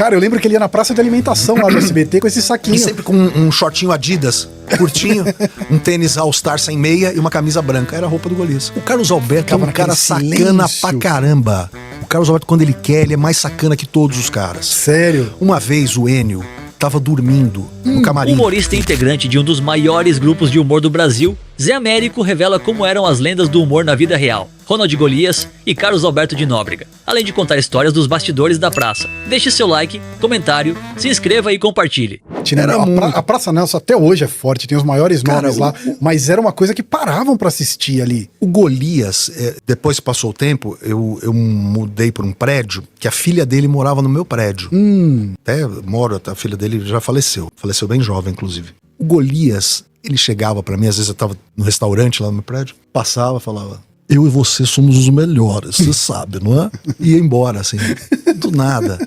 Cara, eu lembro que ele ia na praça de alimentação lá do SBT com esse saquinho. E sempre com um shortinho Adidas, curtinho, um tênis All-Star sem meia e uma camisa branca. Era a roupa do Golias. O Carlos Alberto é um cara sacana pra caramba. O Carlos Alberto, quando ele quer, ele é mais sacana que todos os caras. Sério? Uma vez o Enio tava dormindo no camarim. Humorista e integrante de um dos maiores grupos de humor do Brasil, Zé Américo revela como eram as lendas do humor na vida real. Ronald Golias e Carlos Alberto de Nóbrega, além de contar histórias dos bastidores da praça. Deixe seu like, comentário, se inscreva e compartilhe. A Praça Nelson até hoje é forte, tem os maiores nomes lá, mas era uma coisa que paravam pra assistir ali. O Golias, depois que passou o tempo, eu mudei pra um prédio, que a filha dele morava no meu prédio. A filha dele já faleceu bem jovem, inclusive. O Golias, ele chegava pra mim, às vezes eu tava no restaurante lá no meu prédio, passava, falava: eu e você somos os melhores, você sabe, não é? E ia embora, assim, do nada.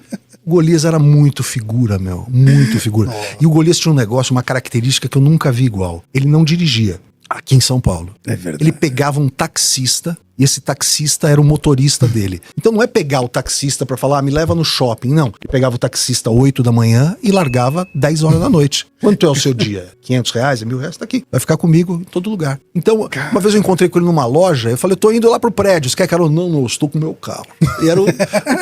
O Golias era muito figura, meu, muito figura. E o Golias tinha um negócio, uma característica que eu nunca vi igual. Ele não dirigia, aqui em São Paulo. É verdade. Ele pegava um taxista, e esse taxista era o motorista dele. Então não é pegar o taxista pra falar, me leva no shopping, não. Ele pegava o taxista 8 da manhã e largava 10 horas da noite. Quanto é o seu dia? R$500? R$1.000? Tá aqui. Vai ficar comigo em todo lugar. Então, uma vez eu encontrei com ele numa loja, eu falei, eu tô indo lá pro prédio. Você quer carona? Não, eu estou com o meu carro. E era o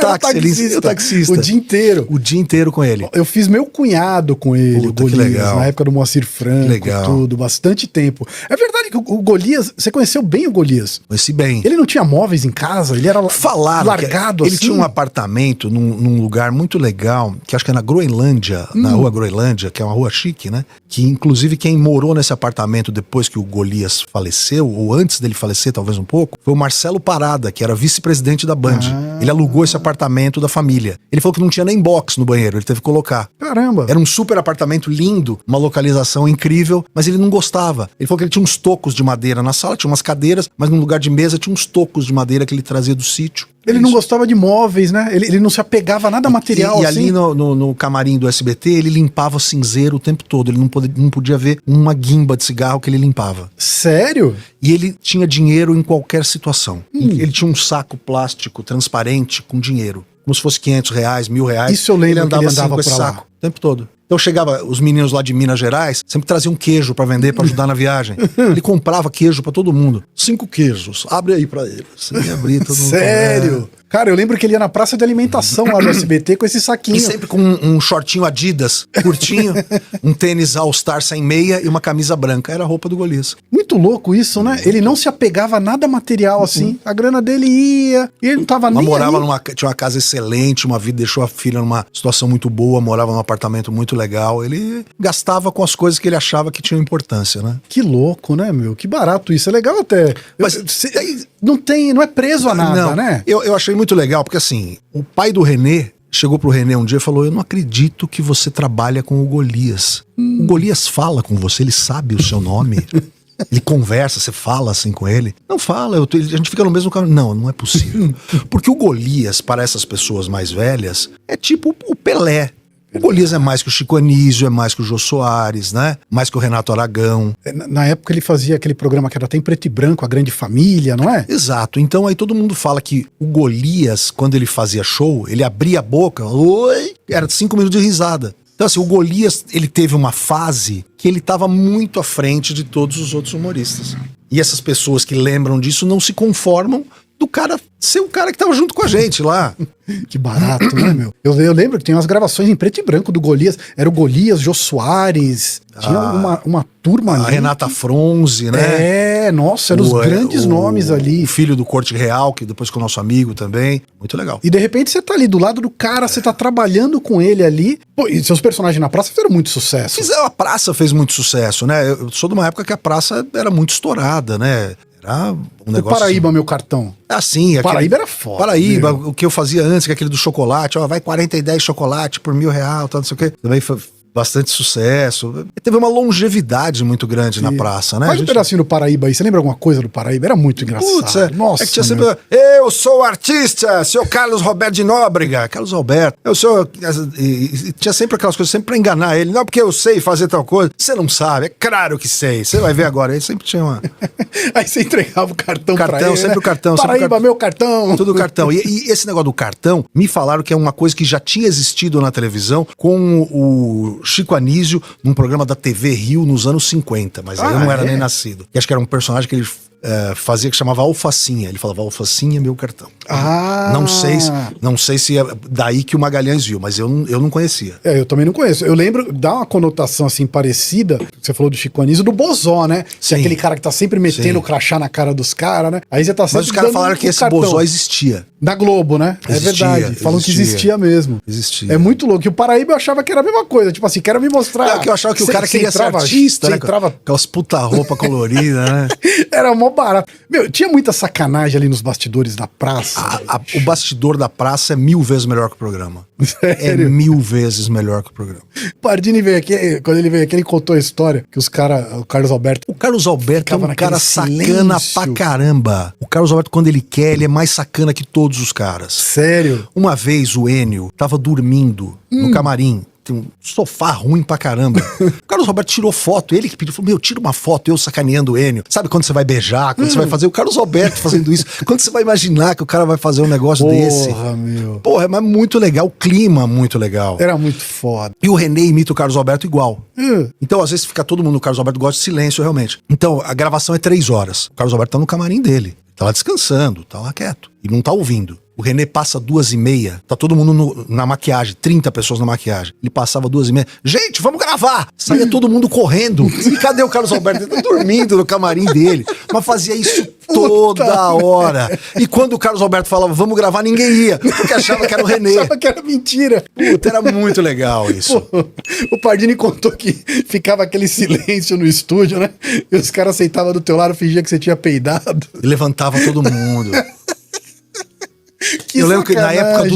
táxi, o taxista. O dia inteiro. O dia inteiro com ele. Eu fiz meu cunhado com ele, Puta, o Golias, que legal. na época do Moacir Franco, tudo, bastante tempo. É verdade que o Golias, você conheceu bem o Golias? Conheci bem. Ele não tinha móveis em casa? Ele era largado ele assim? tinha um apartamento num lugar muito legal, que acho que é na Groenlândia, na rua Groenlândia, que é uma rua chique, né? Que inclusive quem morou nesse apartamento depois que o Golias faleceu, ou antes dele falecer, talvez um pouco, foi o Marcelo Parada, que era vice-presidente da Band. Ele alugou esse apartamento da família. Ele falou que não tinha nem box no banheiro, ele teve que colocar. Caramba! Era um super apartamento lindo, uma localização incrível, mas ele não gostava. Ele falou que ele tinha uns tocos de madeira na sala, tinha umas cadeiras, mas no lugar de mesa tinha uns tocos de madeira que ele trazia do sítio. Ele não gostava de móveis, né? Ele não se apegava a nada material. E assim. ali no camarim do SBT, ele limpava cinzeiro o tempo todo. Ele não podia ver uma guimba de cigarro que ele limpava. Sério? E ele tinha dinheiro em qualquer situação. Ele tinha um saco plástico transparente com dinheiro. Como se fosse R$500, R$1.000. Isso eu lembro, ele andava, que ele andava assim com esse pra lá. saco o tempo todo. Então chegava os meninos lá de Minas Gerais, sempre traziam queijo pra vender, pra ajudar na viagem. Ele comprava queijo pra todo mundo. 5 queijos, abre aí pra eles. E abria, todo mundo. Sério? Cara, eu lembro que ele ia na praça de alimentação lá do SBT com esse saquinho. E sempre com um shortinho Adidas, curtinho, um tênis All-Star sem meia e uma camisa branca. Era a roupa do Golias. Muito louco isso, né? Ele não se apegava a nada material, assim. A grana dele ia, e ele não tava nem morava aí. tinha uma casa excelente, uma vida, deixou a filha numa situação muito boa, morava num apartamento muito legal. Ele gastava com as coisas que ele achava que tinham importância, né? Que louco, né, meu? Que barato isso. É legal até. Mas não é preso a nada, não, né? Eu achei muito legal, porque assim, o pai do René chegou pro René um dia e falou: eu não acredito que você trabalha com o Golias. O Golias fala com você, ele sabe o seu nome. Ele conversa, você fala assim com ele. Não fala, a gente fica no mesmo caminho. Não é possível. Porque o Golias, para essas pessoas mais velhas, é tipo o Pelé. O Golias é mais que o Chico Anísio, é mais que o Jô Soares, né? Mais que o Renato Aragão. Na época ele fazia aquele programa que era até em preto e branco, A Grande Família, não é? Exato. Então aí todo mundo fala que o Golias, quando ele fazia show, ele abria a boca, oi, era 5 minutos de risada. Então assim, o Golias, ele teve uma fase que ele estava muito à frente de todos os outros humoristas. E essas pessoas que lembram disso não se conformam do cara ser o cara que tava junto com a gente lá. Que barato, né, meu? Eu lembro que tem umas gravações em preto e branco do Golias. Era o Golias, Jô Soares. Tinha uma turma ali. A Renata Fronze, né? Nossa, eram os grandes nomes ali. O filho do Corte Real, que depois ficou nosso amigo também. Muito legal. E de repente você tá ali do lado do cara, você tá trabalhando com ele ali. Pô, e seus personagens na praça fizeram muito sucesso. A praça fez muito sucesso, né? Eu sou de uma época que a praça era muito estourada, né? Era um negócio. O Paraíba, assim, meu cartão. Assim, Paraíba era foda. Paraíba, o que eu fazia antes, que é aquele do chocolate, ó, vai 40 e 10 chocolate por R$1.000, tal, não sei o quê. Também bastante sucesso. Teve uma longevidade muito grande na praça, né? Faz um pedacinho do Paraíba aí. Você lembra alguma coisa do Paraíba? Era muito engraçado. Putz, Nossa, é que tinha sempre... Eu sou o artista, seu Carlos Roberto de Nóbrega. Carlos Roberto. Eu sou... E tinha sempre aquelas coisas, sempre pra enganar ele. Não porque eu sei fazer tal coisa. Você não sabe. É claro que sei. Você vai ver agora. Ele sempre tinha uma... Aí você entregava o cartão pra ele, sempre né? o cartão. Paraíba, meu cartão. Tudo cartão. E esse negócio do cartão, me falaram que é uma coisa que já tinha existido na televisão com o Chico Anísio num programa da TV Rio nos anos 50, mas aí eu não era nem nascido. E acho que era um personagem que ele fazia que chamava Alfacinha. Ele falava, Alfacinha, meu cartão. Não sei se é daí que o Magalhães viu, mas eu não conhecia. Eu também não conheço. Eu lembro, dá uma conotação assim parecida, você falou do Chico Anísio, do Bozó, né? Sim. Aquele cara que tá sempre metendo o crachá na cara dos caras, né? Aí você tá sempre Mas os caras falaram que esse cartão. Bozó existia. Da Globo, né? Existia, é verdade. Falam que existia mesmo. Existia. É muito louco. E o Paraíba eu achava que era a mesma coisa. Tipo assim, quero me mostrar. Que eu achava que o cara queria ser artista, né? Entrava... Aquelas puta roupa colorida, né? Era mó barato. Meu, tinha muita sacanagem ali nos bastidores da praça. O bastidor da praça é 1000 vezes melhor que o programa. Sério? É 1000 vezes melhor que o programa. O Pardini veio aqui, quando ele veio aqui, ele contou a história que os caras, o Carlos Alberto... O Carlos Alberto é um cara sacana pra caramba. O Carlos Alberto, quando ele quer, ele é mais sacana que todos os caras. Sério? Uma vez o Enio tava dormindo no camarim. Tem um sofá ruim pra caramba. O Carlos Alberto tirou foto, ele que pediu, falou, tira uma foto, eu sacaneando o Enio. Sabe quando você vai beijar, quando você vai fazer o Carlos Alberto fazendo isso, quando você vai imaginar que o cara vai fazer um negócio desse. Porra, mas muito legal, o clima muito legal. Era muito foda. E o René imita o Carlos Alberto igual. Então, às vezes, fica todo mundo, o Carlos Alberto gosta de silêncio, realmente. Então, a gravação é 3 horas. O Carlos Alberto tá no camarim dele. Tá lá descansando, tá lá quieto. E não tá ouvindo. O René passa 2h30, tá todo mundo na maquiagem, 30 pessoas na maquiagem. Ele passava 2h30, gente, vamos gravar! Saía todo mundo correndo. E cadê o Carlos Alberto? Ele tá dormindo no camarim dele. Mas fazia isso toda hora. E quando o Carlos Alberto falava, vamos gravar, ninguém ia. Porque achava que era o René. Achava que era mentira. Puta, era muito legal isso. Pô, o Pardini contou que ficava aquele silêncio no estúdio, né? E os caras sentavam do teu lado, fingia que você tinha peidado. E levantava todo mundo. Eu lembro que na época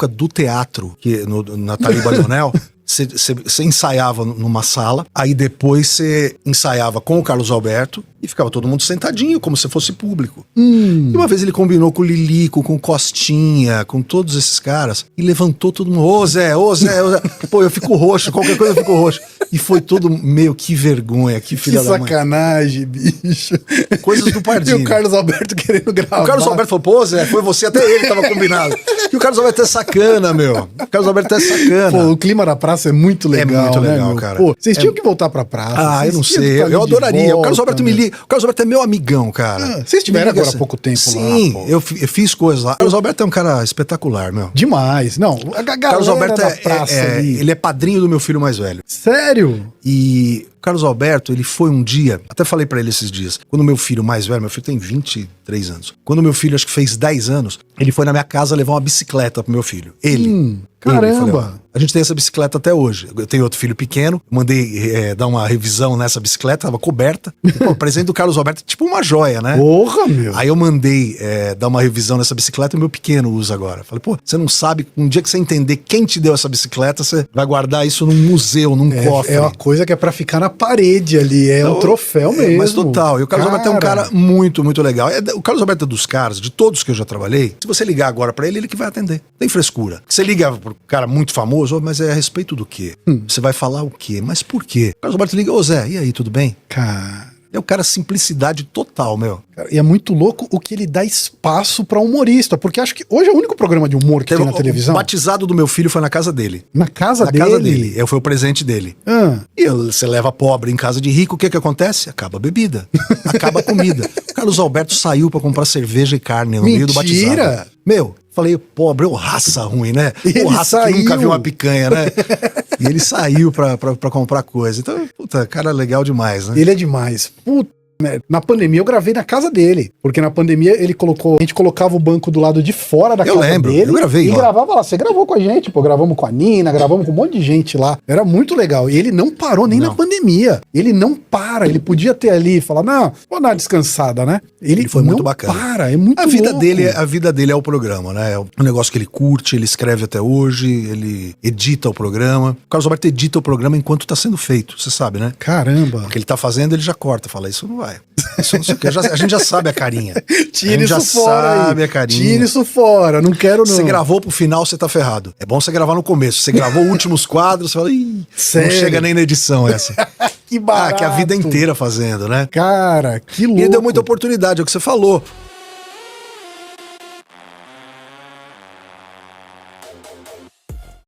do teatro, que na Taliba Leonel, você ensaiava numa sala, aí depois você ensaiava com o Carlos Alberto e ficava todo mundo sentadinho, como se fosse público. E uma vez ele combinou com o Lilico, com o Costinha, com todos esses caras, e levantou todo mundo, ô Zé. Pô, eu fico roxo, qualquer coisa eu fico roxo. E foi todo meio, que vergonha, que filha da mãe. Que sacanagem, bicho. Coisas do Pardini. E o Carlos Alberto querendo gravar. O Carlos Alberto falou, pô Zé, foi você, até ele tava combinado. E o Carlos Alberto é sacana, meu. O Carlos Alberto é sacana. Pô, o clima da praça é muito legal, muito legal, né, cara. Pô, vocês tinham que voltar pra praça. Eu não sei, eu adoraria. O Carlos Alberto me liga. O Carlos Alberto é meu amigão, cara. Vocês estiveram agora há pouco tempo lá. Sim, eu fiz coisas lá. O Carlos Alberto é um cara espetacular, meu. Demais. Não, a galera Carlos Alberto da praça ali. ele é padrinho do meu filho mais velho. Sério? E o Carlos Alberto, ele foi um dia, até falei pra ele esses dias, quando meu filho mais velho, meu filho tem 23 anos, quando meu filho acho que fez 10 anos, ele foi na minha casa levar uma bicicleta pro meu filho. Caramba! A gente tem essa bicicleta até hoje. Eu tenho outro filho pequeno, mandei dar uma revisão nessa bicicleta, tava coberta. Pô, o presente do Carlos Alberto é tipo uma joia, né? Porra, meu! Aí eu mandei dar uma revisão nessa bicicleta e o meu pequeno usa agora. Falei, pô, você não sabe, um dia que você entender quem te deu essa bicicleta, você vai guardar isso num museu, num cofre. É uma coisa que é pra ficar na parede ali, um troféu mesmo. Mas total, e o Carlos Alberto é um cara muito, muito legal. O Carlos Alberto é dos caras, de todos que eu já trabalhei, se você ligar agora pra ele que vai atender. Tem frescura. Você liga pro cara muito famoso, mas é a respeito do quê? Você vai falar o quê? Mas por quê? O Carlos Alberto liga, ô Zé, e aí, tudo bem? Cara... É o cara simplicidade total, meu. E é muito louco o que ele dá espaço pra humorista, porque acho que hoje é o único programa de humor que tem na televisão. O batizado do meu filho foi na casa dele. Na casa dele? Na casa dele. Foi o presente dele. E você leva pobre em casa de rico, o que acontece? Acaba a bebida. Acaba a comida. O Carlos Alberto saiu pra comprar cerveja e carne no meio do batizado. Meu, falei, pobre, ô raça ruim, né? Ô raça que nunca viu uma picanha, né? E ele saiu pra comprar coisa. Então, puta, cara legal demais, né? Ele é demais. Puta Na pandemia eu gravei na casa dele, porque na pandemia a gente colocava o banco do lado de fora da casa dele. Eu gravei e lá. gravava lá. Você gravou com a gente, pô, gravamos com a Nina, gravamos com um monte de gente lá. Era muito legal. E ele não parou nem na pandemia. Ele não para. Ele podia ter ali e falar, não, vou dar uma descansada, né? Ele foi muito não bacana. para, é muito A vida louco. dele é o programa, né? É um negócio que ele curte, ele escreve até hoje, ele edita o programa. O Carlos Alberto edita o programa enquanto tá sendo feito, você sabe, né? Caramba. O que ele tá fazendo, ele já corta, fala, isso não vai. Isso não sei o quê. A gente já sabe a carinha. Tira já isso fora sabe aí. a carinha. Tira isso fora, não quero não. Você gravou pro final, você tá ferrado. É bom você gravar no começo. Você gravou últimos quadros, você fala, ih, Sério? não chega nem na edição essa. Que barato. Que a vida inteira fazendo, né? Cara, que louco. E ele deu muita oportunidade, é o que você falou.